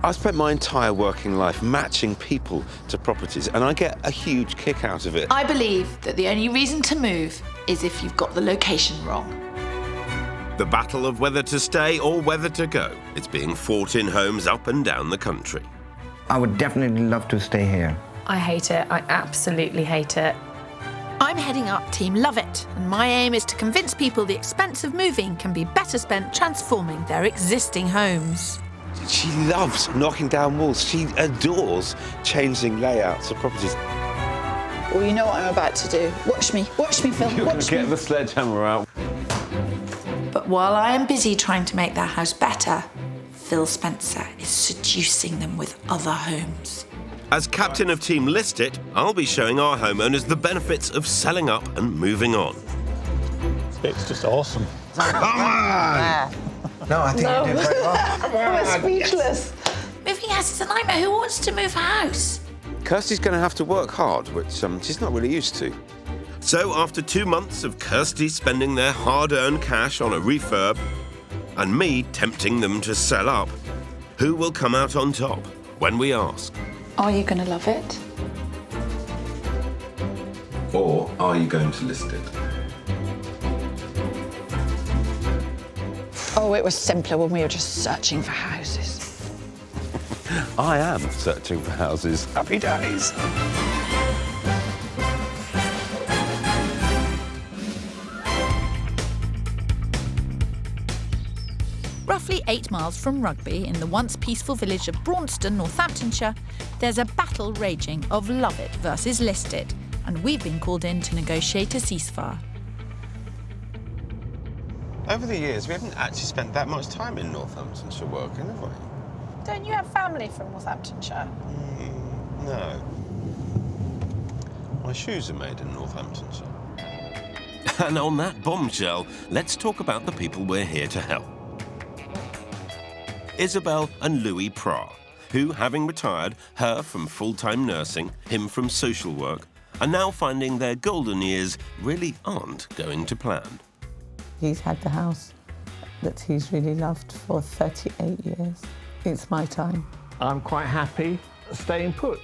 I've spent my entire working life matching people to properties, and I get a huge kick out of it. I believe that the only reason to move is if you've got the location wrong. The battle of whether to stay or whether to go. It's being fought in homes up and down the country. I would definitely love to stay here. I hate it. I absolutely hate it. I'm heading up Team Love It, and my aim is to convince people the expense of moving can be better spent transforming their existing homes. She loves knocking down walls. She adores changing layouts of properties. Well, you know what I'm about to do. Watch me, Phil, You're watch me. Get the sledgehammer out. But while I am busy trying to make their house better, Phil Spencer is seducing them with other homes. As captain of Team List It, I'll be showing our homeowners the benefits of selling up and moving on. It's just awesome. Come on! No, I think you did very well. I'm speechless. Moving house is a nightmare. Who wants to move house? Kirstie's going to have to work hard, which she's not really used to. So after 2 months of Kirstie spending their hard-earned cash on a refurb and me tempting them to sell up, who will come out on top when we ask? Are you going to love it? Or are you going to list it? Oh, it was simpler when we were just searching for houses. I am searching for houses. Happy days. Roughly 8 miles from Rugby, in the once peaceful village of Bronston, Northamptonshire, there's a battle raging of Love It versus List It, and we've been called in to negotiate a ceasefire. Over the years, we haven't actually spent that much time in Northamptonshire working, have we? Don't you have family from Northamptonshire? No. My shoes are made in Northamptonshire. And on that bombshell, let's talk about the people we're here to help. Isabelle and Louie Pra, who, having retired, her from full-time nursing, him from social work, are now finding their golden years really aren't going to plan. He's had the house that he's really loved for 38 years. It's my time. I'm quite happy staying put.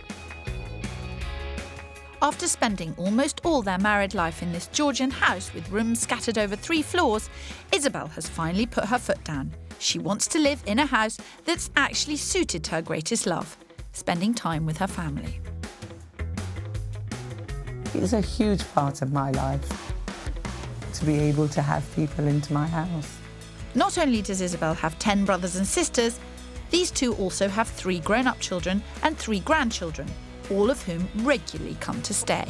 After spending almost all their married life in this Georgian house with rooms scattered over 3 floors, Isabelle has finally put her foot down. She wants to live in a house that's actually suited her greatest love, spending time with her family. It's a huge part of my life to be able to have people into my house. Not only does Isabelle have 10 brothers and sisters, these two also have 3 grown-up children and 3 grandchildren, all of whom regularly come to stay.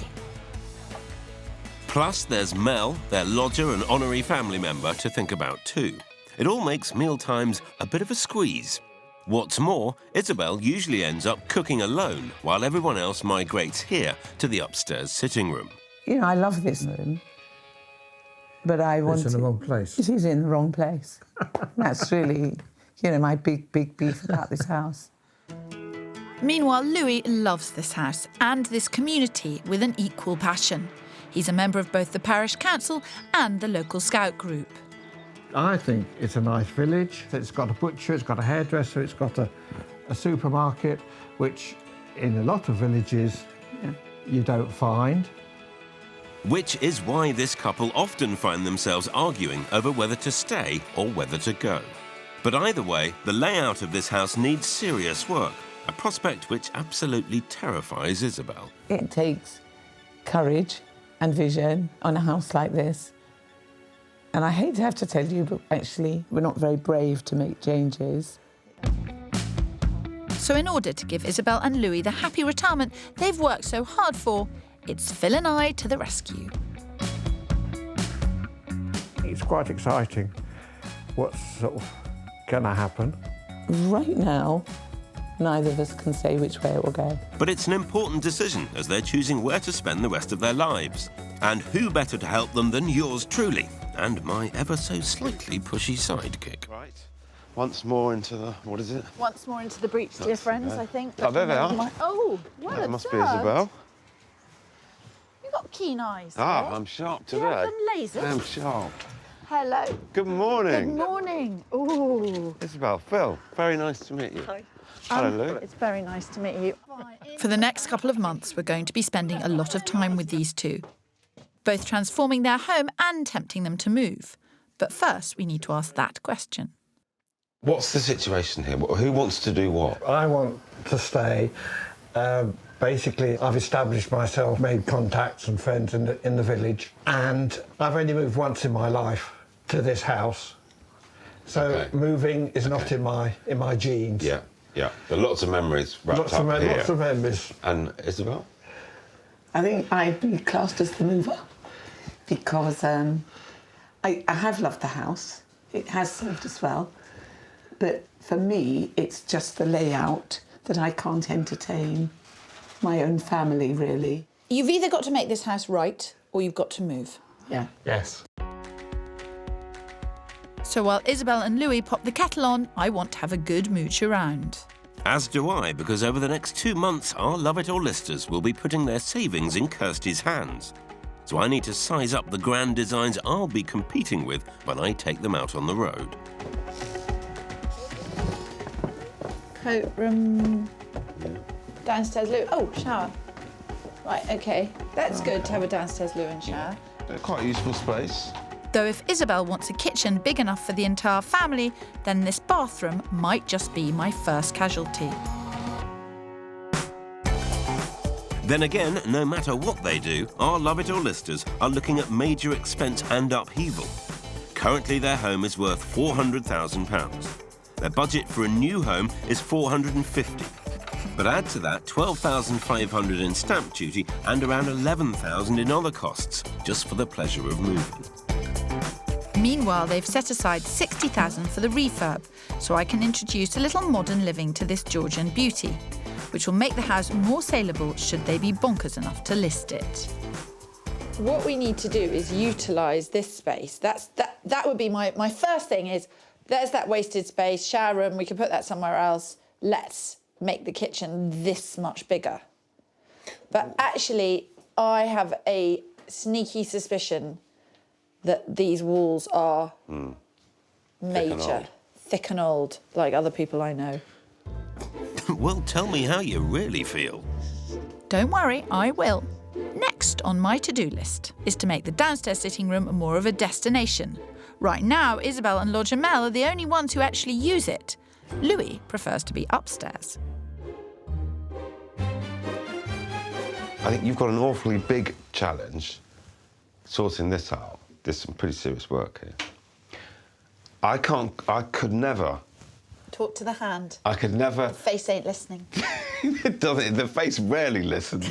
Plus, there's Mel, their lodger and honorary family member, to think about too. It all makes mealtimes a bit of a squeeze. What's more, Isabelle usually ends up cooking alone while everyone else migrates here to the upstairs sitting room. You know, I love this room, but I want It's in the wrong place. It is in the wrong place. That's really, you know, my big beef about this house. Meanwhile, Louie loves this house and this community with an equal passion. He's a member of both the parish council and the local scout group. I think it's a nice village. It's got a butcher, it's got a hairdresser, it's got a supermarket, which in a lot of villages you don't find. Which is why this couple often find themselves arguing over whether to stay or whether to go. But either way, the layout of this house needs serious work, a prospect which absolutely terrifies Isabelle. It takes courage and vision on a house like this. And I hate to have to tell you, but actually, we're not very brave to make changes. So in order to give Isabelle and Louie the happy retirement they've worked so hard for, it's Phil and I to the rescue. It's quite exciting what's sort of going to happen. Right now, neither of us can say which way it will go. But it's an important decision as they're choosing where to spend the rest of their lives. And who better to help them than yours truly, and my ever so slightly pushy sidekick. Right. Once more into the... what is it? Once more into the breach, dear friends, I think. Oh, there they are. Oh, what That a must be dud. Isabelle. You've got keen eyes. Ah, Phil. I'm sharp Do you today. have them lasers? I'm sharp. Hello. Good morning. Good morning. Ooh. Isabelle, Phil, very nice to meet you. Hi. Hello, Lou. It's very nice to meet you. For the next couple of months, we're going to be spending a lot of time with these two, both transforming their home and tempting them to move. But first, we need to ask that question. What's the situation here? Who wants to do what? I want to stay. Basically, I've established myself, made contacts and friends in the village, and I've only moved once in my life to this house. So moving is not in my genes. Yeah, yeah. There are lots of memories wrapped up here. Lots of memories. And Isabelle? I think I'd be classed as the mover because I have loved the house. It has served us well. But for me, it's just the layout that I can't entertain my own family, really. You've either got to make this house right or you've got to move. Yeah. Yes. So while Isabelle and Louie pop the kettle on, I want to have a good mooch around. As do I, because over the next 2 months, our Love It or listers will be putting their savings in Kirstie's hands. So I need to size up the grand designs I'll be competing with when I take them out on the road. Coat room. Downstairs loo. Oh, shower. Right, okay. That's good to have a downstairs loo and shower. Quite a useful space. Though if Isabelle wants a kitchen big enough for the entire family, then this bathroom might just be my first casualty. Then again, no matter what they do, our Love It or listers are looking at major expense and upheaval. Currently, their home is worth £400,000. Their budget for a new home is $450,000. But add to that $12,500 in stamp duty and around $11,000 in other costs, just for the pleasure of moving. Meanwhile, they've set aside $60,000 for the refurb, so I can introduce a little modern living to this Georgian beauty, which will make the house more saleable should they be bonkers enough to list it. What we need to do is utilise this space. That would be my first thing is, there's that wasted space, shower room, we could put that somewhere else. Let's make the kitchen this much bigger. But actually, I have a sneaky suspicion that these walls are major, thick and old, like other people I know. Well, tell me how you really feel. Don't worry, I will. Next on my to-do list is to make the downstairs sitting room more of a destination. Right now, Isabelle and Lodge and Mel are the only ones who actually use it. Louis prefers to be upstairs. I think you've got an awfully big challenge sorting this out. There's some pretty serious work here. I could never... Talk to the hand. I could never... The face ain't listening. It doesn't. The face rarely listens.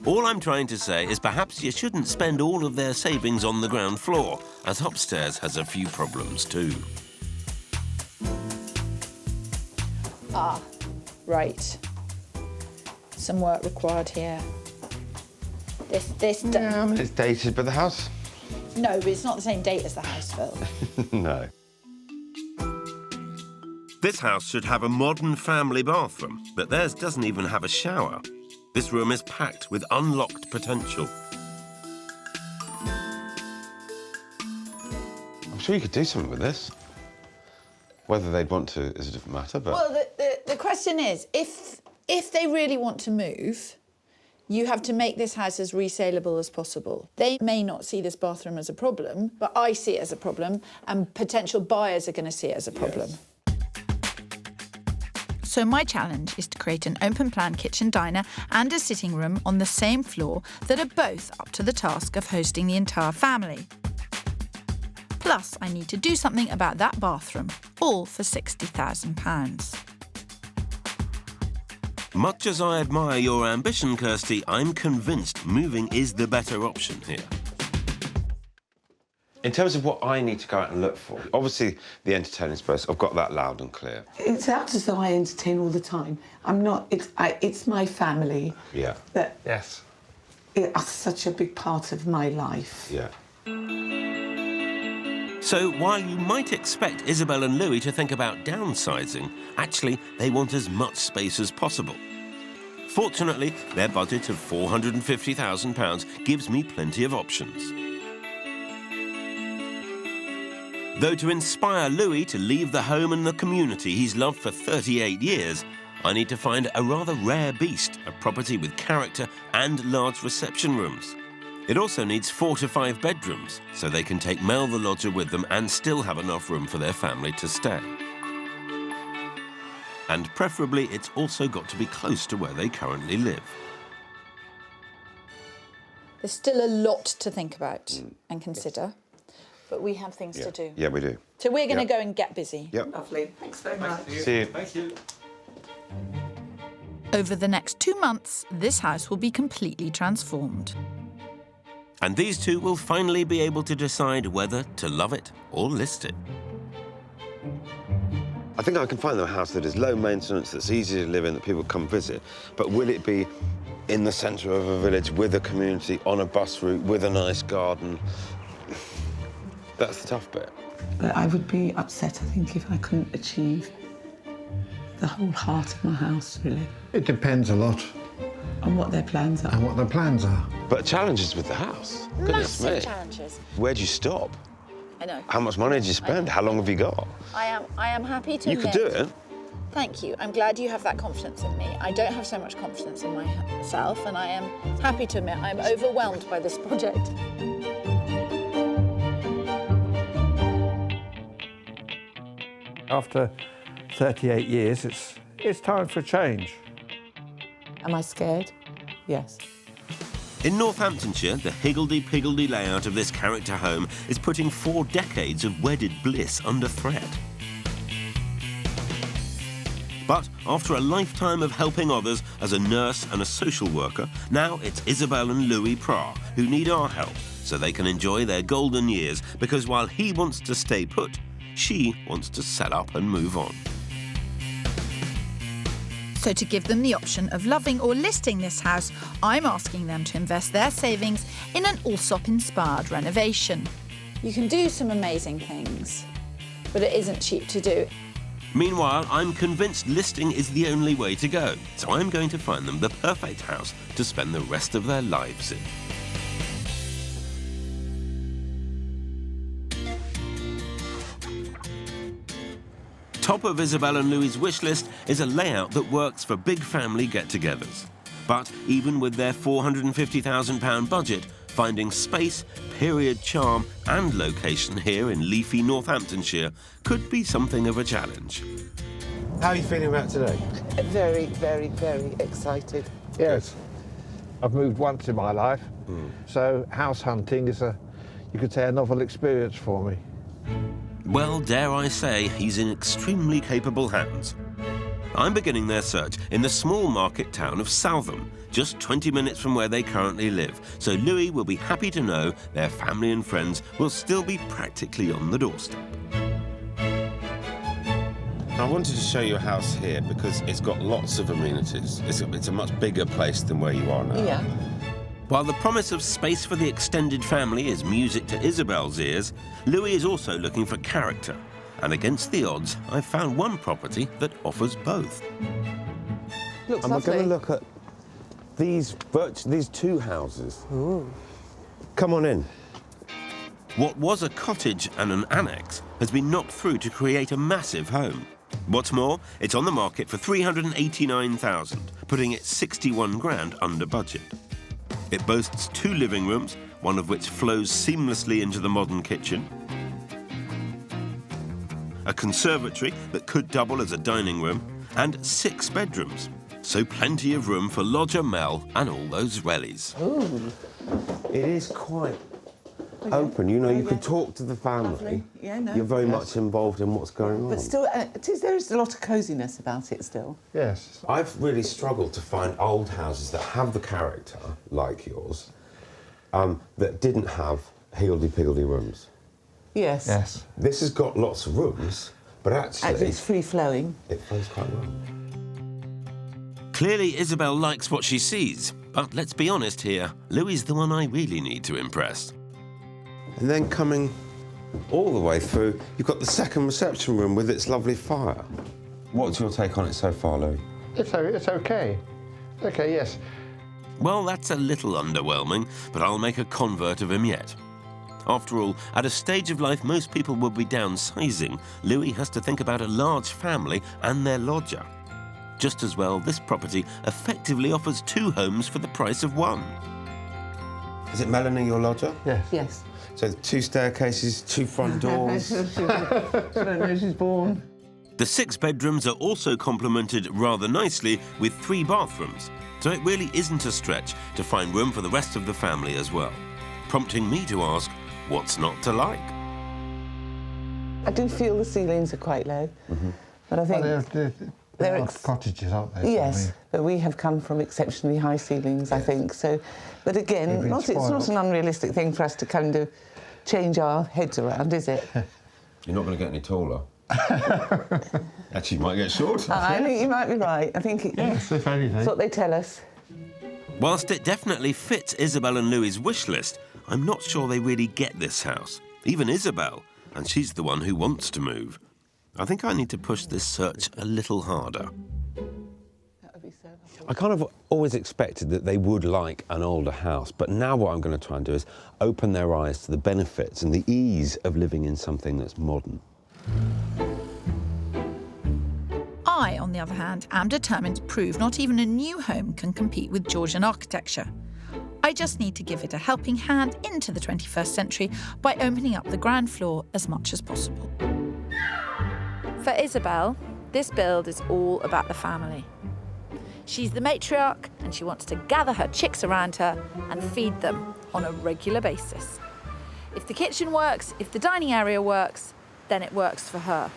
All I'm trying to say is perhaps you shouldn't spend all of their savings on the ground floor, as upstairs has a few problems too. Ah, right. Some work required here. This. It's dated, but the house... No, but it's not the same date as the house, Phil. No. This house should have a modern family bathroom, but theirs doesn't even have a shower. This room is packed with unlocked potential. I'm sure you could do something with this. Whether they'd want to is a different matter, but... Well, the question is, if they really want to move, you have to make this house as resaleable as possible. They may not see this bathroom as a problem, but I see it as a problem, and potential buyers are going to see it as a problem. Yes. So my challenge is to create an open-plan kitchen diner and a sitting room on the same floor that are both up to the task of hosting the entire family. Plus, I need to do something about that bathroom, all for £60,000. Much as I admire your ambition, Kirstie, I'm convinced moving is the better option here. In terms of what I need to go out and look for, obviously the entertaining space, I've got that loud and clear. It sounds as though I entertain all the time. I'm not. It's my family. Yeah. That Yes. is such a big part of my life. Yeah. So while you might expect Isabelle and Louie to think about downsizing, actually they want as much space as possible. Fortunately, their budget of £450,000 gives me plenty of options. Though to inspire Louie to leave the home and the community he's loved for 38 years, I need to find a rather rare beast, a property with character and large reception rooms. It also needs 4 to 5 bedrooms, so they can take Mel the lodger with them and still have enough room for their family to stay. And preferably, it's also got to be close to where they currently live. There's still a lot to think about and consider, but we have things to do. Yeah, we do. So we're going to go and get busy. Yep. Lovely. Thanks very much. See you. Thank you. Over the next 2 months, this house will be completely transformed. And these two will finally be able to decide whether to love it or list it. I think I can find them a house that is low maintenance, that's easy to live in, that people come visit. But will it be in the centre of a village with a community, on a bus route, with a nice garden? That's the tough bit. But I would be upset, I think, if I couldn't achieve the whole heart of my house, really, It depends a lot on what their plans are. on what the plans are. But challenges with the house. Goodness Massive me. challenges. Where do you stop? I know. How much money did you spend? How long have you got? I am happy to You could do it. Thank you. I'm glad you have that confidence in me. I don't have so much confidence in myself, and I am happy to admit I'm overwhelmed by this project. After 38 years, it's time for a change. Am I scared? Yes. In Northamptonshire, the higgledy-piggledy layout of this character home is putting 4 decades of wedded bliss under threat. But after a lifetime of helping others as a nurse and a social worker, now it's Isabelle and Louie Prah who need our help so they can enjoy their golden years, because while he wants to stay put, she wants to sell up and move on. So to give them the option of loving or listing this house, I'm asking them to invest their savings in an Allsopp-inspired renovation. You can do some amazing things, but it isn't cheap to do. Meanwhile, I'm convinced listing is the only way to go, so I'm going to find them the perfect house to spend the rest of their lives in. Top of Isabelle and Louie's wish list is a layout that works for big family get-togethers. But even with their £450,000 budget, finding space, period charm and location here in leafy Northamptonshire could be something of a challenge. How are you feeling about today? Very, very, very excited. Yes. I've moved once in my life, so house hunting is you could say, a novel experience for me. Well, dare I say, he's in extremely capable hands. I'm beginning their search in the small market town of Southam, just 20 minutes from where they currently live, so Louie will be happy to know their family and friends will still be practically on the doorstep. I wanted to show you a house here because it's got lots of amenities. It's a much bigger place than where you are now. Yeah. While the promise of space for the extended family is music to Isabelle's ears, Louie is also looking for character. And against the odds, I've found one property that offers both. Looks And we're lovely. going to look at these 2 houses. Ooh. Come on in. What was a cottage and an annex has been knocked through to create a massive home. What's more, it's on the market for $389,000, putting it 61 grand under budget. It boasts 2 living rooms, one of which flows seamlessly into the modern kitchen, a conservatory that could double as a dining room, and 6 bedrooms. So plenty of room for lodger Mel and all those rellies. Ooh. It is quite open. You know, you could talk to the family. Lovely. Yeah, no. You're very much involved in what's going on. But still, there's a lot of coziness about it still. Yes. I've really struggled to find old houses that have the character, like yours, that didn't have higgledy-piggledy rooms. Yes. Yes. This has got lots of rooms, but actually It's free-flowing. it flows quite well. Clearly, Isabelle likes what she sees, but let's be honest here, Louie's the one I really need to impress. And then coming all the way through, you've got the second reception room with its lovely fire. What's your take on it so far, Louie? It's okay. Okay, yes. Well, that's a little underwhelming, but I'll make a convert of him yet. After all, at a stage of life most people will be downsizing, Louie has to think about a large family and their lodger. Just as well, this property effectively offers 2 homes for the price of 1. Is it Melanie, your lodger? Yes. Yes. So 2 staircases, 2 front doors. I don't know, she's born. The 6 bedrooms are also complemented rather nicely with 3 bathrooms, so it really isn't a stretch to find room for the rest of the family as well, prompting me to ask, what's not to like? I do feel the ceilings are quite low, but I think They're cottages, aren't they? yes, but we have come from exceptionally high ceilings, I think. So, but again, it's not an unrealistic thing for us to kind of change our heads around, is it? You're not going to get any taller. Actually, you might get shorter. I think you might be right. I think Yes, if anything. that's what they tell us. Whilst it definitely fits Isabelle and Louie's wish list, I'm not sure they really get this house. Even Isabelle, and she's the one who wants to move. I think I need to push this search a little harder. That would be so lovely. I kind of always expected that they would like an older house, but now what I'm going to try and do is open their eyes to the benefits and the ease of living in something that's modern. I, on the other hand, am determined to prove not even a new home can compete with Georgian architecture. I just need to give it a helping hand into the 21st century by opening up the ground floor as much as possible. For Isabelle, this build is all about the family. She's the matriarch and she wants to gather her chicks around her and feed them on a regular basis. If the kitchen works, if the dining area works, then it works for her.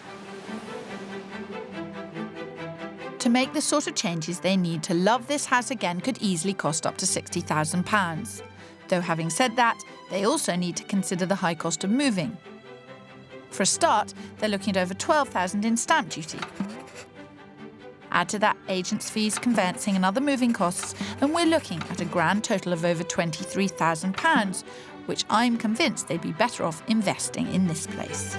To make the sort of changes they need to love this house again could easily cost up to £60,000. Though having said that, they also need to consider the high cost of moving. For a start, they're looking at over £12,000 in stamp duty. Add to that agents' fees, conveyancing and other moving costs, and we're looking at a grand total of over £23,000, which I'm convinced they'd be better off investing in this place.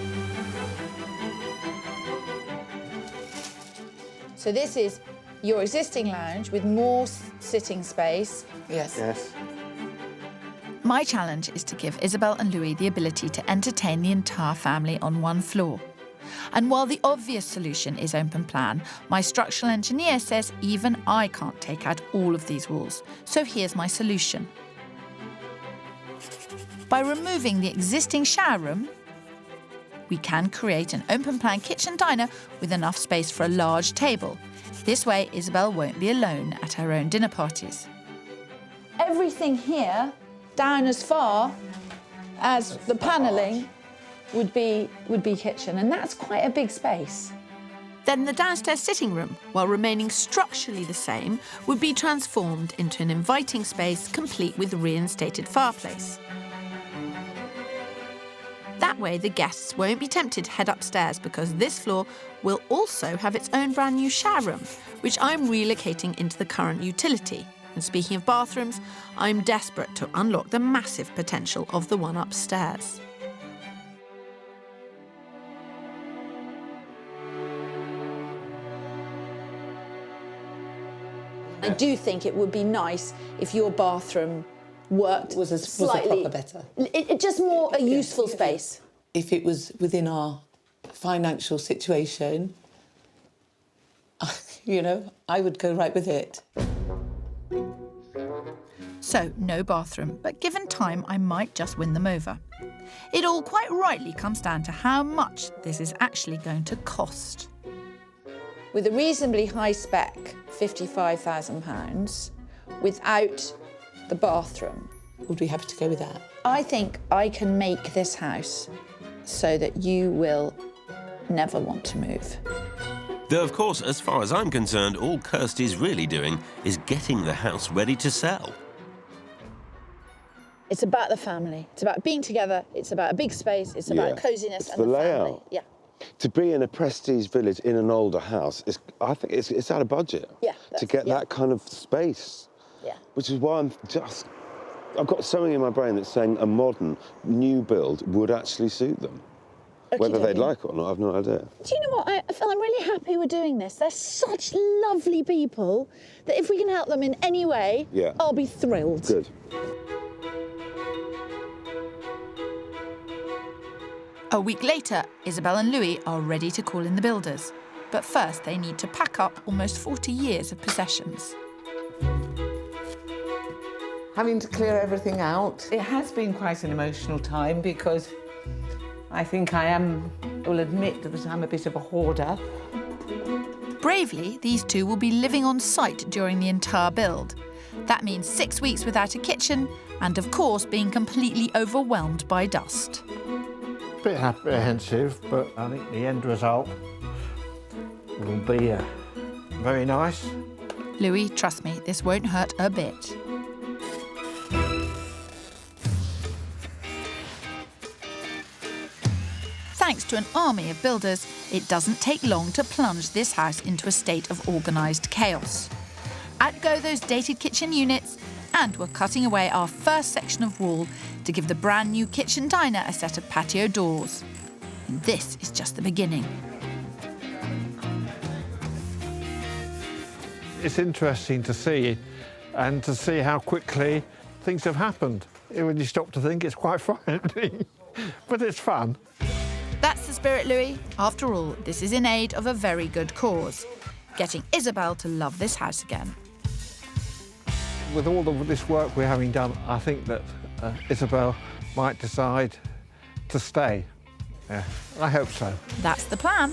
So this is your existing lounge with more sitting space. Yes. Yes. My challenge is to give Isabelle and Louie the ability to entertain the entire family on one floor. And while the obvious solution is open plan, my structural engineer says even I can't take out all of these walls. So here's my solution. By removing the existing shower room, we can create an open plan kitchen diner with enough space for a large table. This way, Isabelle won't be alone at her own dinner parties. Everything here, down as far as the panelling, would be kitchen, and that's quite a big space. Then the downstairs sitting room, while remaining structurally the same, would be transformed into an inviting space complete with reinstated fireplace. That way the guests won't be tempted to head upstairs because this floor will also have its own brand new shower room, which I'm relocating into the current utility. And speaking of bathrooms, I'm desperate to unlock the massive potential of the one upstairs. I do think it would be nice if your bathroom worked Was a slightly proper better. It just more a useful space. If it was within our financial situation, you know, I would go right with it. So, no bathroom, but given time, I might just win them over. It all quite rightly comes down to how much this is actually going to cost. With a reasonably high spec, £55,000, without the bathroom. Would be happy to go with that. I think I can make this house so that you will never want to move. Though, of course, as far as I'm concerned, all Kirstie's really doing is getting the house ready to sell. It's about the family. It's about being together. It's about a big space. It's about coziness It's and the family. layout. Yeah. To be in a prestige village in an older house, I think it's out of budget. Yeah, To get that kind of space. Yeah. Which is why I've got something in my brain that's saying a modern, new build would actually suit them. Whether they'd like it or not, I've no idea. Do you know what? I feel I'm really happy we're doing this. They're such lovely people that if we can help them in any way, I'll be thrilled. Good. A week later, Isabelle and Louie are ready to call in the builders. But first, they need to pack up almost 40 years of possessions. Having to clear everything out. It has been quite an emotional time because I think I will admit that I'm a bit of a hoarder. Bravely, these two will be living on site during the entire build. That means 6 weeks without a kitchen and, of course, being completely overwhelmed by dust. Bit apprehensive, but I think the end result will be very nice. Louie, trust me, this won't hurt a bit. Thanks to an army of builders, it doesn't take long to plunge this house into a state of organised chaos. Out go those dated kitchen units, and we're cutting away our first section of wall to give the brand new kitchen diner a set of patio doors. And this is just the beginning. It's interesting to see, and to see how quickly things have happened. When you stop to think, it's quite frightening, but it's fun. That's the spirit, Louie. After all, this is in aid of a very good cause, getting Isabelle to love this house again. With all of this work we're having done, I think that Isabelle might decide to stay. Yeah, I hope so. That's the plan.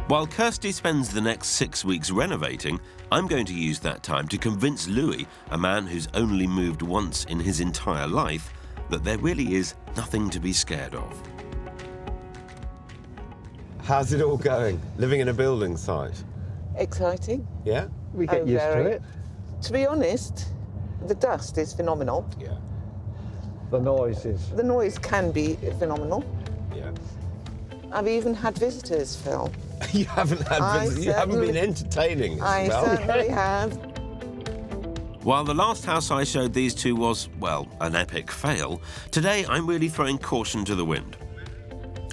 While Kirstie spends the next 6 weeks renovating, I'm going to use that time to convince Louie, a man who's only moved once in his entire life, that there really is nothing to be scared of. How's it all going? Living in a building site? Exciting. Yeah? We get used to it. To be honest, the dust is phenomenal. Yeah. The noises. The noise can be phenomenal. Yeah. I've even had visitors, Phil. You haven't had visitors. You haven't been entertaining. I certainly have. While the last house I showed these two was, well, an epic fail, today I'm really throwing caution to the wind.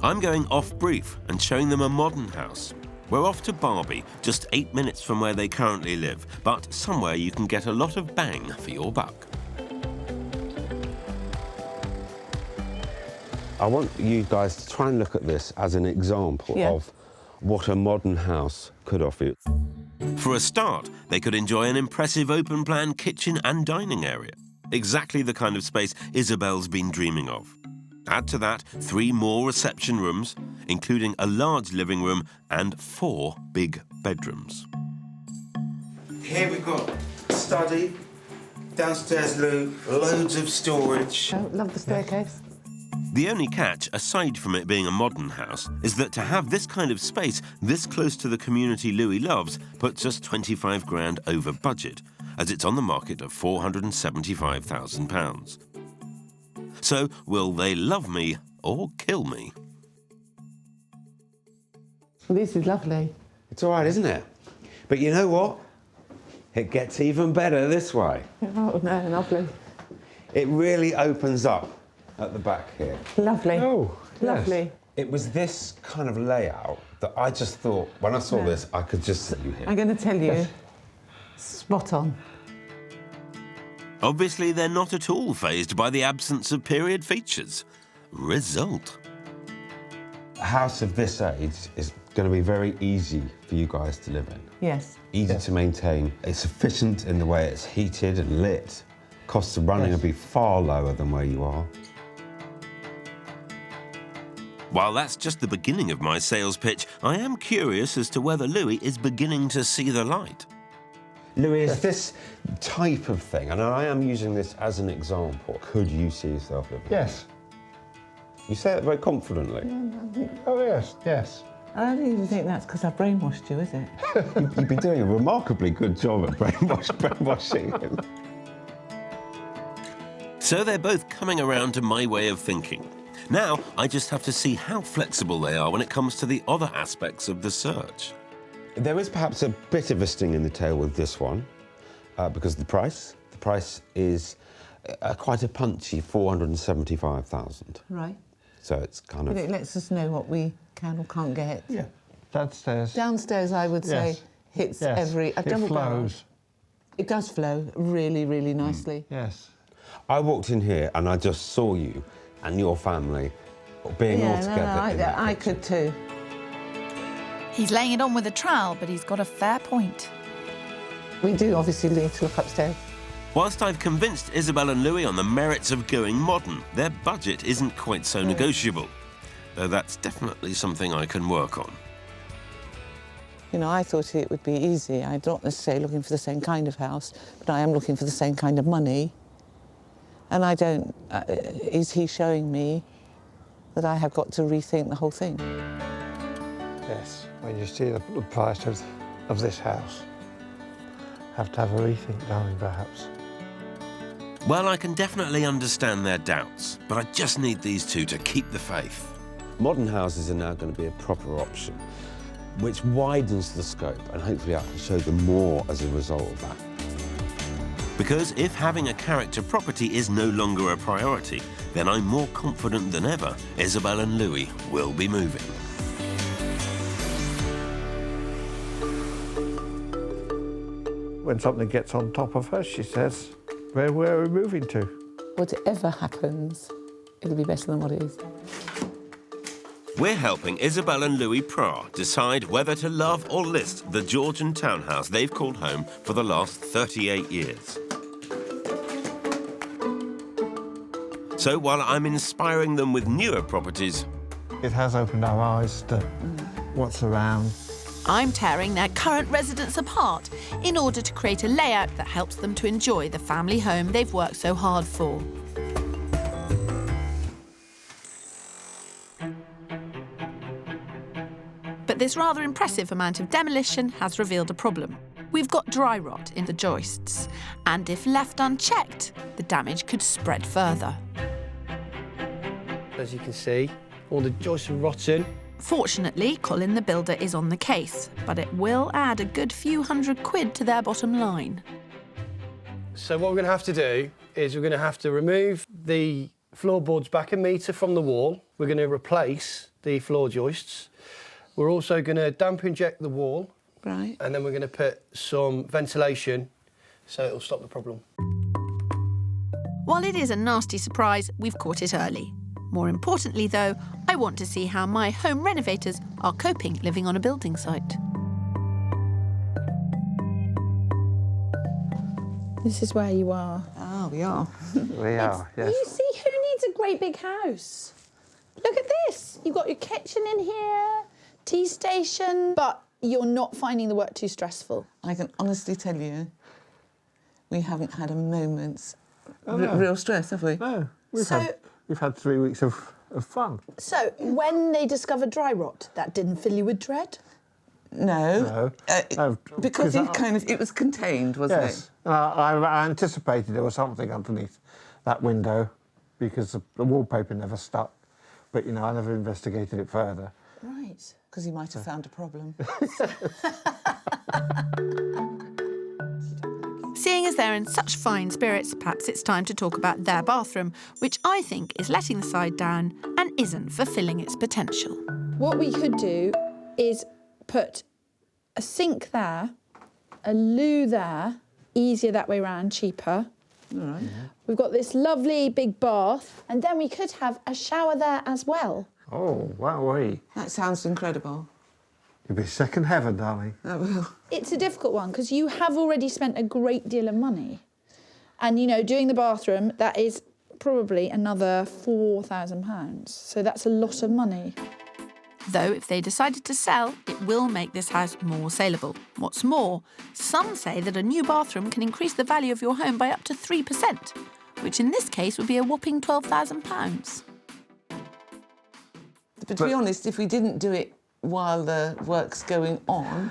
I'm going off-brief and showing them a modern house. We're off to Barbie, just 8 minutes from where they currently live, but somewhere you can get a lot of bang for your buck. I want you guys to try and look at this as an example of what a modern house could offer you. For a start, they could enjoy an impressive open-plan kitchen and dining area. Exactly the kind of space Isabelle's been dreaming of. Add to that 3 more reception rooms, including a large living room and 4 big bedrooms. Here we've got a study, downstairs loo, loads of storage. I love the staircase. The only catch, aside from it being a modern house, is that to have this kind of space this close to the community Louie loves puts us 25 grand over budget, as it's on the market at £475,000. So, will they love me or kill me? This is lovely. It's all right, isn't it? But you know what? It gets even better this way. Oh, no, lovely. It really opens up at the back here. Lovely. Oh, lovely. yes. It was this kind of layout that I just thought, when I saw this, I could just sit you here. I'm going to tell you, spot on. Obviously, they're not at all fazed by the absence of period features. Result. A house of this age is going to be very easy for you guys to live in. Yes. Easy to maintain. It's efficient in the way it's heated and lit. Costs of running will be far lower than where you are. While that's just the beginning of my sales pitch, I am curious as to whether Louie is beginning to see the light. Louis, is this type of thing, and I am using this as an example, could you see yourself living? Yes. You say it very confidently. Oh, yes, yes. I don't even think that's because I brainwashed you, is it? You've been doing a remarkably good job at brainwashing him. So they're both coming around to my way of thinking. Now, I just have to see how flexible they are when it comes to the other aspects of the search. There is perhaps a bit of a sting in the tail with this one, because the price is quite a punchy £475,000. Right. So it's kind of... But it lets us know what we can or can't get. Yeah. Downstairs. Downstairs, I would say, hits every... It flows. It does flow really, really nicely. Yes. I walked in here and I just saw you and your family being all together. in the I kitchen. could too. He's laying it on with a trowel, but he's got a fair point. We do obviously need to look upstairs. Whilst I've convinced Isabelle and Louie on the merits of going modern, their budget isn't quite so negotiable. Though that's definitely something I can work on. You know, I thought it would be easy. I'm not necessarily looking for the same kind of house, but I am looking for the same kind of money. And I don't... is he showing me that I have got to rethink the whole thing? Yes, when you see the price of this house, have to have a rethink, darling, perhaps. Well, I can definitely understand their doubts, but I just need these two to keep the faith. Modern houses are now going to be a proper option, which widens the scope, and hopefully I can show them more as a result of that. Because if having a character property is no longer a priority, then I'm more confident than ever Isabelle and Louie will be moving. When something gets on top of her, she says, where are we moving to? Whatever happens, it'll be better than what it is. We're helping Isabelle and Louie Pra decide whether to love or list the Georgian townhouse they've called home for the last 38 years. So while I'm inspiring them with newer properties, It has opened our eyes to what's around. I'm tearing their current residence apart in order to create a layout that helps them to enjoy the family home they've worked so hard for. But this rather impressive amount of demolition has revealed a problem. We've got dry rot in the joists, and if left unchecked, the damage could spread further. As you can see, all the joists are rotten. Fortunately, Colin the builder is on the case, but it will add a good few £100 to their bottom line. So what we're going to have to do is we're going to have to remove the floorboards back a metre from the wall. We're going to replace the floor joists. We're also going to damp inject the wall. Right. And then we're going to put some ventilation so it'll stop the problem. While it is a nasty surprise, we've caught it early. More importantly, though, I want to see how my home renovators are coping living on a building site. This is where you are. Oh, we are. We are, yes. You see, who needs a great big house? Look at this. You've got your kitchen in here, tea station, but you're not finding the work too stressful. I can honestly tell you, we haven't had a moment's real stress, have we? No, So- we've had 3 weeks of fun. So, when they discovered dry rot, that didn't fill you with dread? No. No, Because it was contained, wasn't Yes. I anticipated there was something underneath that window because the wallpaper never stuck. But, you know, I never investigated it further. Right. it? Because you might have found a problem. Seeing as they're in such fine spirits, perhaps it's time to talk about their bathroom, which I think is letting the side down and isn't fulfilling its potential. What we could do is put a sink there, a loo there, easier that way round, cheaper. All right. We've got this lovely big bath, and then we could have a shower there as well. Oh, wowee. That sounds incredible. You'll be second heaven, darling. That will. It's a difficult one because you have already spent a great deal of money. And, you know, doing the bathroom, that is probably another £4,000. So that's a lot of money. Though if they decided to sell, it will make this house more saleable. What's more, some say that a new bathroom can increase the value of your home by up to 3%, which in this case would be a whopping £12,000. But to be honest, if we didn't do it while the work's going on,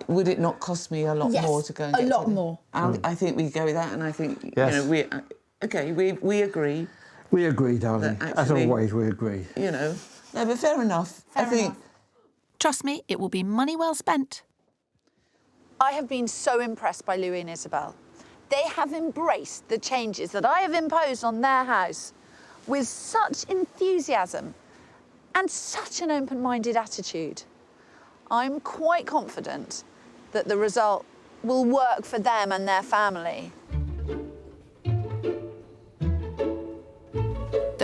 would it not cost me a lot more to go and get a lot to more. I think we go with that, and I think, Yes. you know, we agree. We agree, darling. That As actually- always, we agree. You know. No, but fair enough. I think. Trust me, it will be money well spent. I have been so impressed by Louie and Isabelle. They have embraced the changes that I have imposed on their house with such enthusiasm and such an open-minded attitude. I'm quite confident that the result will work for them and their family.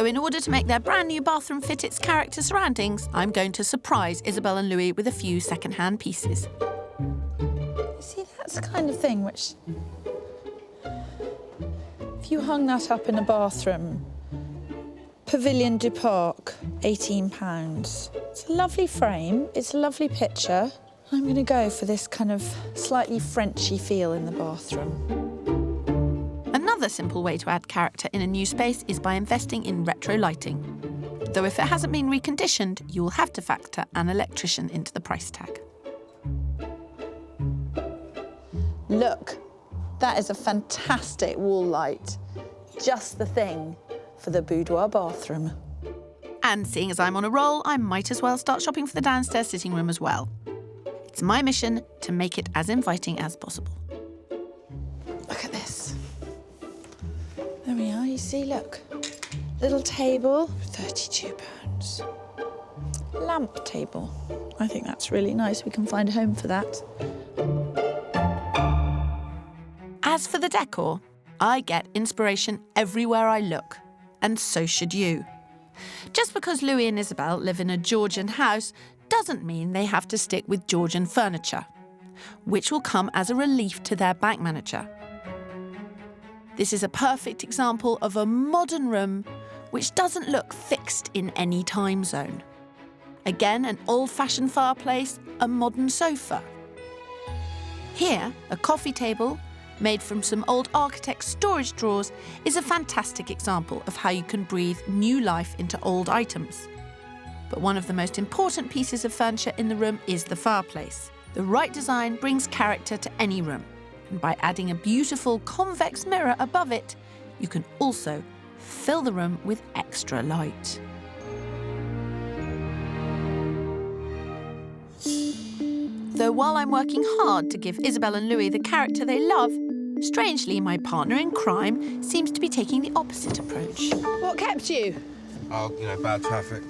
Though in order to make their brand new bathroom fit its character surroundings, I'm going to surprise Isabelle and Louie with a few second-hand pieces. See, that's the kind of thing which, if you hung that up in a bathroom, Pavilion du Parc, £18. It's a lovely frame, it's a lovely picture. I'm going to go for this kind of slightly Frenchy feel in the bathroom. Another simple way to add character in a new space is by investing in retro lighting. Though if it hasn't been reconditioned, you will have to factor an electrician into the price tag. Look, that is a fantastic wall light. Just the thing for the boudoir bathroom. And seeing as I'm on a roll, I might as well start shopping for the downstairs sitting room as well. It's my mission to make it as inviting as possible. Look at this. There we are, you see, look. Little table, £32. Lamp table. I think that's really nice. We can find a home for that. As for the decor, I get inspiration everywhere I look, and so should you. Just because Louie and Isabelle live in a Georgian house doesn't mean they have to stick with Georgian furniture, which will come as a relief to their bank manager. This is a perfect example of a modern room which doesn't look fixed in any time zone. Again, an old-fashioned fireplace, a modern sofa. Here, a coffee table, made from some old architect's storage drawers, is a fantastic example of how you can breathe new life into old items. But one of the most important pieces of furniture in the room is the fireplace. The right design brings character to any room, and by adding a beautiful convex mirror above it, you can also fill the room with extra light. Though while I'm working hard to give Isabelle and Louie the character they love, strangely, my partner in crime seems to be taking the opposite approach. What kept you? Oh, bad traffic.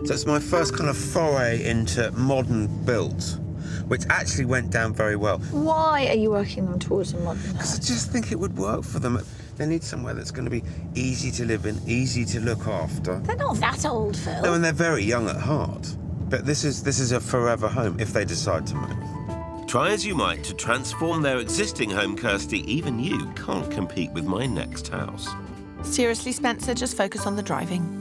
So it's my first kind of foray into modern builds, which actually went down very well. Why are you working them towards a modern Because I house? just think it would work for them. They need somewhere that's going to be easy to live in, easy to look after. They're not that old, Phil. No, and they're very young at heart. But this is a forever home if they decide to move. Try as you might to transform their existing home, Kirstie, even you can't compete with my next house. Seriously, Spencer, just focus on the driving.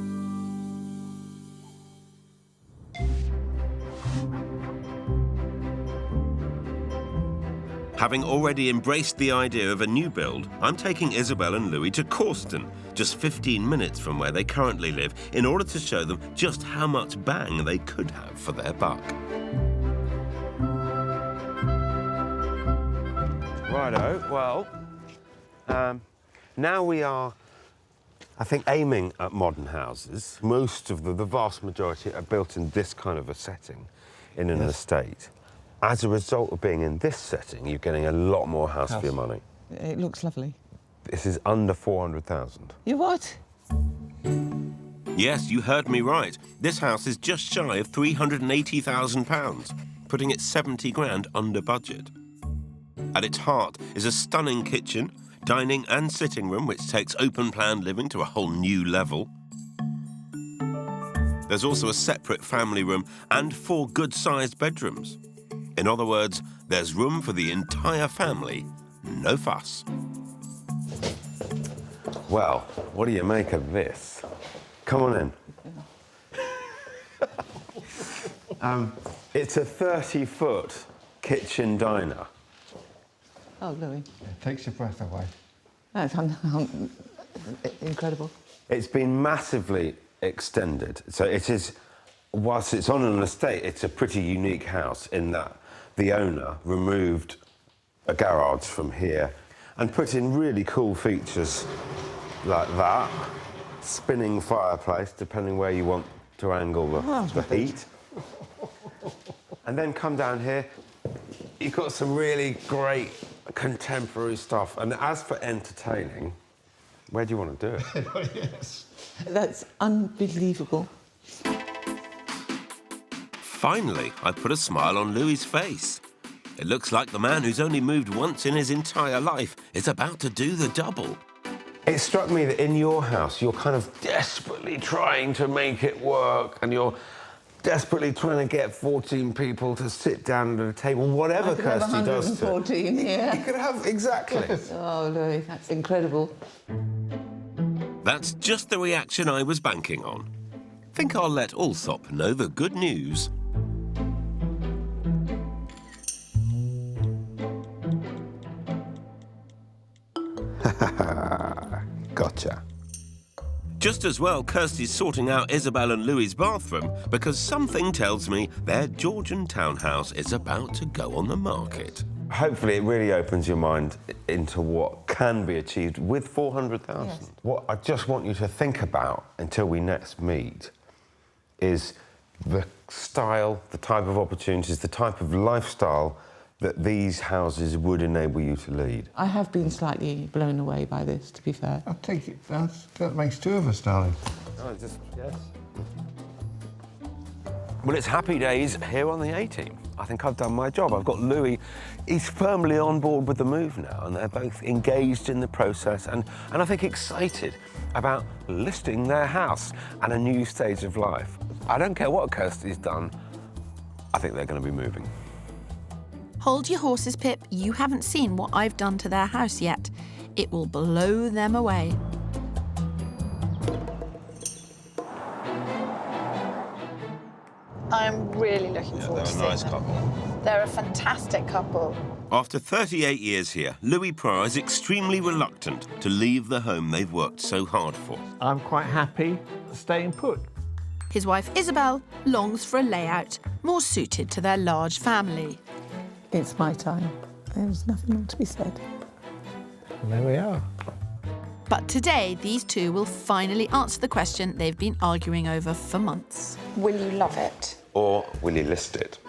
Having already embraced the idea of a new build, I'm taking Isabelle and Louie to Bronston, just 15 minutes from where they currently live, in order to show them just how much bang they could have for their buck. Righto, well, now we are, I think, aiming at modern houses. Most of the vast majority are built in this kind of a setting, in an estate. As a result of being in this setting, you're getting a lot more house for your money. It looks lovely. This is under 400,000. You what? Yes, you heard me right. This house is just shy of £380,000, putting it 70 grand under budget. At its heart is a stunning kitchen, dining and sitting room, which takes open-plan living to a whole new level. There's also a separate family room and 4 good-sized bedrooms. In other words, there's room for the entire family, no fuss. Well, what do you make of this? Come on in. It's a 30-foot kitchen diner. Oh, Louie. It takes your breath away. That's incredible. It's been massively extended. So it is, whilst it's on an estate, it's a pretty unique house in that the owner removed a garage from here and put in really cool features like that, spinning fireplace, depending where you want to angle the heat. And then come down here, you've got some really great contemporary stuff. And as for entertaining, where do you want to do it? Yes. That's unbelievable. Finally, I put a smile on Louie's face. It looks like the man who's only moved once in his entire life is about to do the double. It struck me that in your house, you're kind of desperately trying to make it work, and you're desperately trying to get 14 people to sit down at a table, whatever Kirstie does to it. 114, yeah. You could have, exactly. Oh, Louie, that's incredible. That's just the reaction I was banking on. Think I'll let Allsopp know the good news. Gotcha. Just as well Kirstie's sorting out Isabelle and Louie's bathroom, because something tells me their Georgian townhouse is about to go on the market. Hopefully it really opens your mind into what can be achieved with 400,000. Yes. What I just want you to think about until we next meet is the style, the type of opportunities, the type of lifestyle that these houses would enable you to lead. I have been slightly blown away by this, to be fair. I think that makes two of us, darling. Oh, just, yes. Well, it's happy days here on the A-team. I think I've done my job. I've got Louie. He's firmly on board with the move now, and they're both engaged in the process and I think excited about listing their house and a new stage of life. I don't care what Kirstie's done. I think they're going to be moving. Hold your horses, Pip. You haven't seen what I've done to their house yet. It will blow them away. I'm really looking forward to seeing them. They're a nice couple. They're a fantastic couple. After 38 years here, Louie Pryor is extremely reluctant to leave the home they've worked so hard for. I'm quite happy staying put. His wife, Isabelle, longs for a layout more suited to their large family. It's my time. There's nothing more to be said. And there we are. But today, these two will finally answer the question they've been arguing over for months. Will you love it? Or will you list it?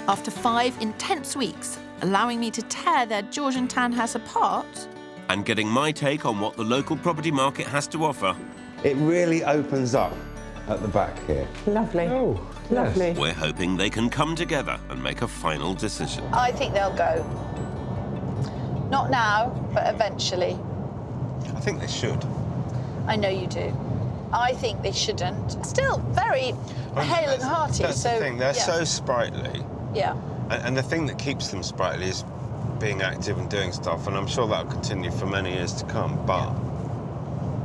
After 5 intense weeks, allowing me to tear their Georgian townhouse apart... And getting my take on what the local property market has to offer. It really opens up at the back here. Lovely. Oh, lovely. We're hoping they can come together and make a final decision. I think they'll go. Not now, but eventually. I think they should. I know you do. I think they shouldn't. Still very hale and hearty. That's so, the thing, they're yeah. so sprightly. Yeah. And the thing that keeps them sprightly is being active and doing stuff, and I'm sure that'll continue for many years to come, but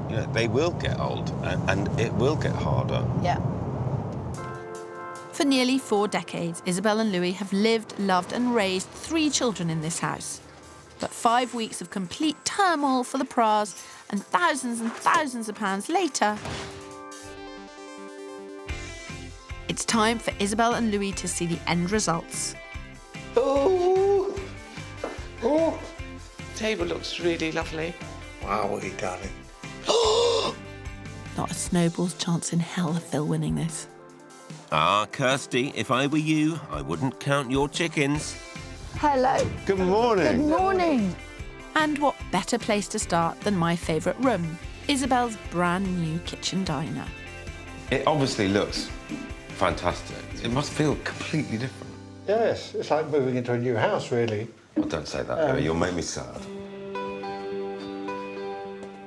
you know, they will get old, and it will get harder. Yeah. For nearly 4 decades, Isabelle and Louie have lived, loved and raised 3 children in this house. But 5 weeks of complete turmoil for the Pryors and thousands of pounds later, it's time for Isabelle and Louie to see the end results. Oh, oh, the table looks really lovely. Wow, darling. Not a snowball's chance in hell of Phil winning this. Ah, Kirstie, if I were you, I wouldn't count your chickens. Hello. Good morning. Good morning. And what better place to start than my favourite room, Isabelle's brand new kitchen diner. It obviously looks fantastic. It must feel completely different. Yes, it's like moving into a new house, really. Oh, don't say that, you'll make me sad.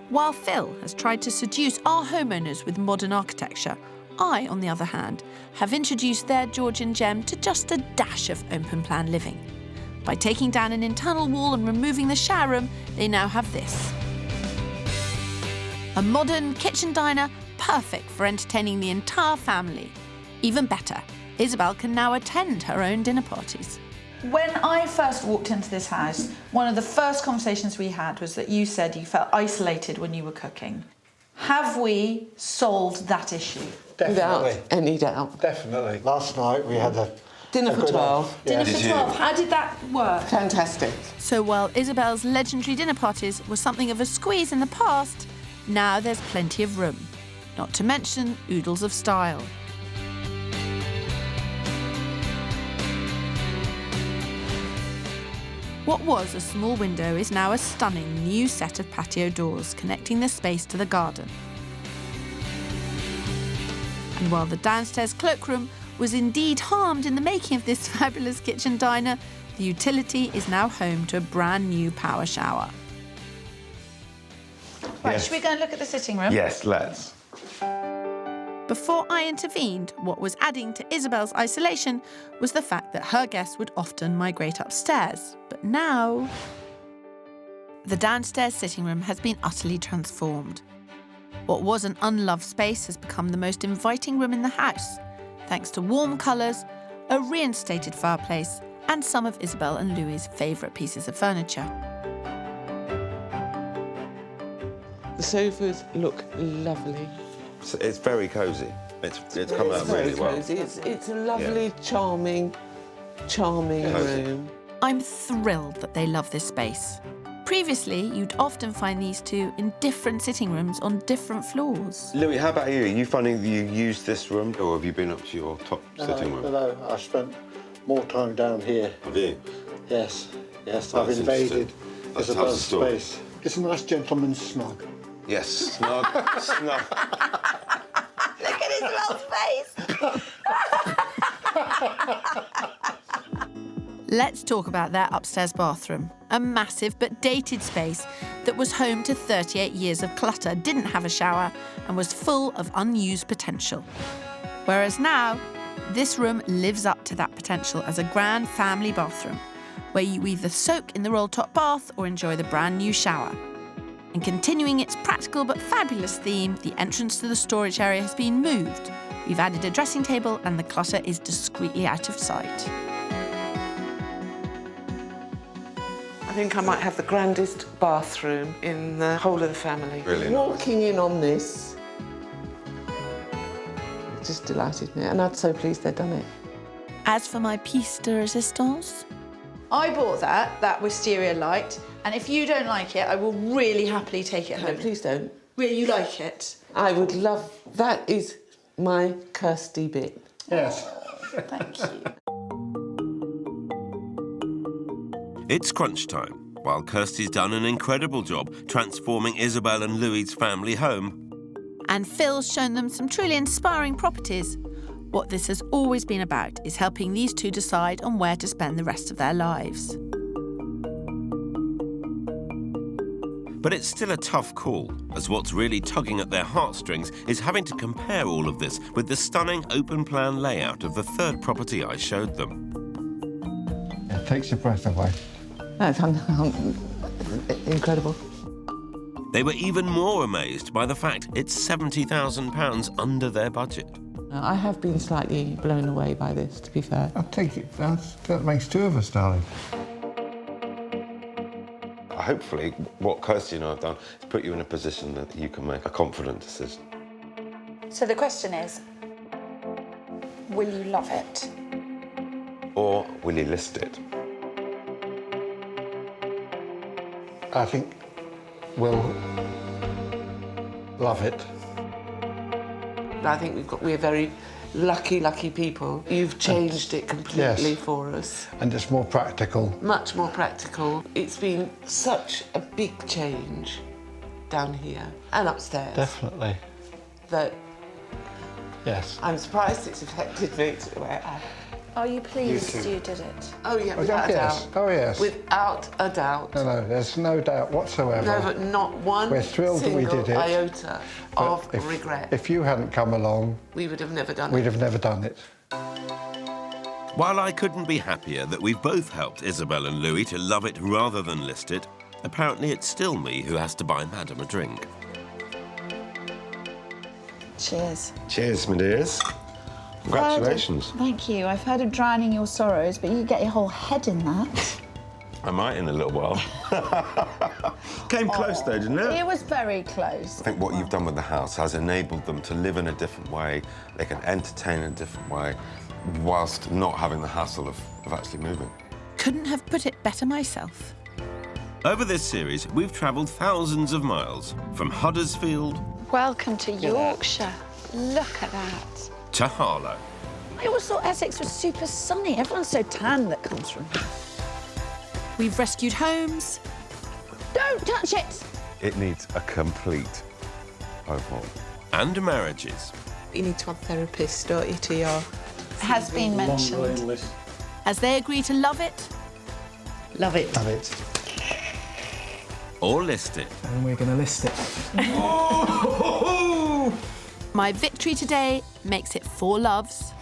While Phil has tried to seduce our homeowners with modern architecture, I, on the other hand, have introduced their Georgian gem to just a dash of open-plan living. By taking down an internal wall and removing the shower room, they now have this. A modern kitchen diner, perfect for entertaining the entire family. Even better, Isabelle can now attend her own dinner parties. When I first walked into this house, one of the first conversations we had was that you said you felt isolated when you were cooking. Have we solved that issue? Definitely. Without any doubt. Definitely. Last night we had a Dinner for good 12. Dinner for 12. How did that work? Fantastic. So while Isabelle's legendary dinner parties were something of a squeeze in the past, now there's plenty of room. Not to mention oodles of style. What was a small window is now a stunning new set of patio doors connecting the space to the garden. And while the downstairs cloakroom was indeed harmed in the making of this fabulous kitchen diner, the utility is now home to a brand new power shower. Right, Yes. should we go and look at the sitting room? Yes, let's. Before I intervened, what was adding to Isabel's isolation was the fact that her guests would often migrate upstairs. But now, the downstairs sitting room has been utterly transformed. What was an unloved space has become the most inviting room in the house, thanks to warm colours, a reinstated fireplace, and some of Isabelle and Louie's favourite pieces of furniture. The sofas look lovely. It's very cosy. It's come out really well. Cozy. It's a lovely, charming room. I'm thrilled that they love this space. Previously, you'd often find these two in different sitting rooms on different floors. Louis, how about you? Are you finding that you use this room, or have you been up to your top sitting room? No, I spent more time down here. Have you? Yes, That's I've invaded That's Isabel's the story. space. It's a nice gentleman's snug. Yes, snug, snug. Look at Isabel's face! Let's talk about their upstairs bathroom. A massive but dated space that was home to 38 years of clutter, didn't have a shower, and was full of unused potential. Whereas now, this room lives up to that potential as a grand family bathroom, where you either soak in the roll-top bath or enjoy the brand new shower. And continuing its practical but fabulous theme, the entrance to the storage area has been moved. We've added a dressing table and the clutter is discreetly out of sight. I think I might have the grandest bathroom in the whole of the family. Really nice. Walking in on this, it just delighted me, and I'm so pleased they'd done it. As for my piece de resistance, I bought that wisteria light, and if you don't like it, I will really happily take it No, home. please don't. Really, you like it? I would love... That is my Kirstie bit. Yes. Thank you. It's crunch time, while Kirstie's done an incredible job transforming Isabelle and Louie's family home. and Phil's shown them some truly inspiring properties. What this has always been about is helping these two decide on where to spend the rest of their lives. But it's still a tough call, as what's really tugging at their heartstrings is having to compare all of this with the stunning open-plan layout of the third property I showed them. It takes your breath away. That's incredible. They were even more amazed by the fact it's £70,000 under their budget. I have been slightly blown away by this, to be fair. I take it, that makes two of us, darling. Hopefully, what Kirstie and I have done is put you in a position that you can make a confident decision. So the question is, will you love it? Or will you list it? I think we'll love it. I think we're very lucky people. You've changed it completely for us. And it's more practical. Much more practical. It's been such a big change down here and upstairs. Definitely. That Yes. I'm surprised it's affected me to where I... Are you pleased you did it? Oh yeah, Oh, without a yes. doubt. Oh, yes. Without a doubt. No, there's no doubt whatsoever. No, but not one We're thrilled that we single did it, iota of regret. If you hadn't come along, We would have never done we'd it. have never done it. While I couldn't be happier that we've both helped Isabelle and Louie to love it rather than list it, apparently it's still me who has to buy Madam a drink. Cheers. Cheers, my dears. Congratulations. Thank you. I've heard of drowning your sorrows, but you get your whole head in that. I might in a little while. Came close though, didn't it? It was very close. I think what you've done with the house has enabled them to live in a different way. They can entertain in a different way, whilst not having the hassle of actually moving. Couldn't have put it better myself. Over this series, we've travelled thousands of miles, from Huddersfield Welcome to Yorkshire. Look at that. to Harlow. I always thought Essex was super sunny. Everyone's so tan that comes from here. We've rescued homes, Don't touch it! It needs a complete overhaul. And marriages. You need to have therapists, don't you, to your has been mentioned. As they agree to love it, Love it. Love it. Or list it. And we're going to list it. my victory today makes it 4 loves.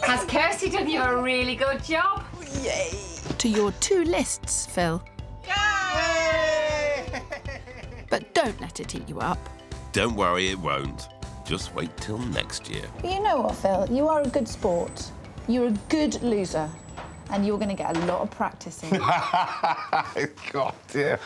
Has Kirstie done you a really good job? Yay! To your 2 lists, Phil. Yay! But don't let it eat you up. Don't worry, it won't. Just wait till next year. You know what, Phil? You are a good sport. You're a good loser. And you're going to get a lot of practice in. God, dear.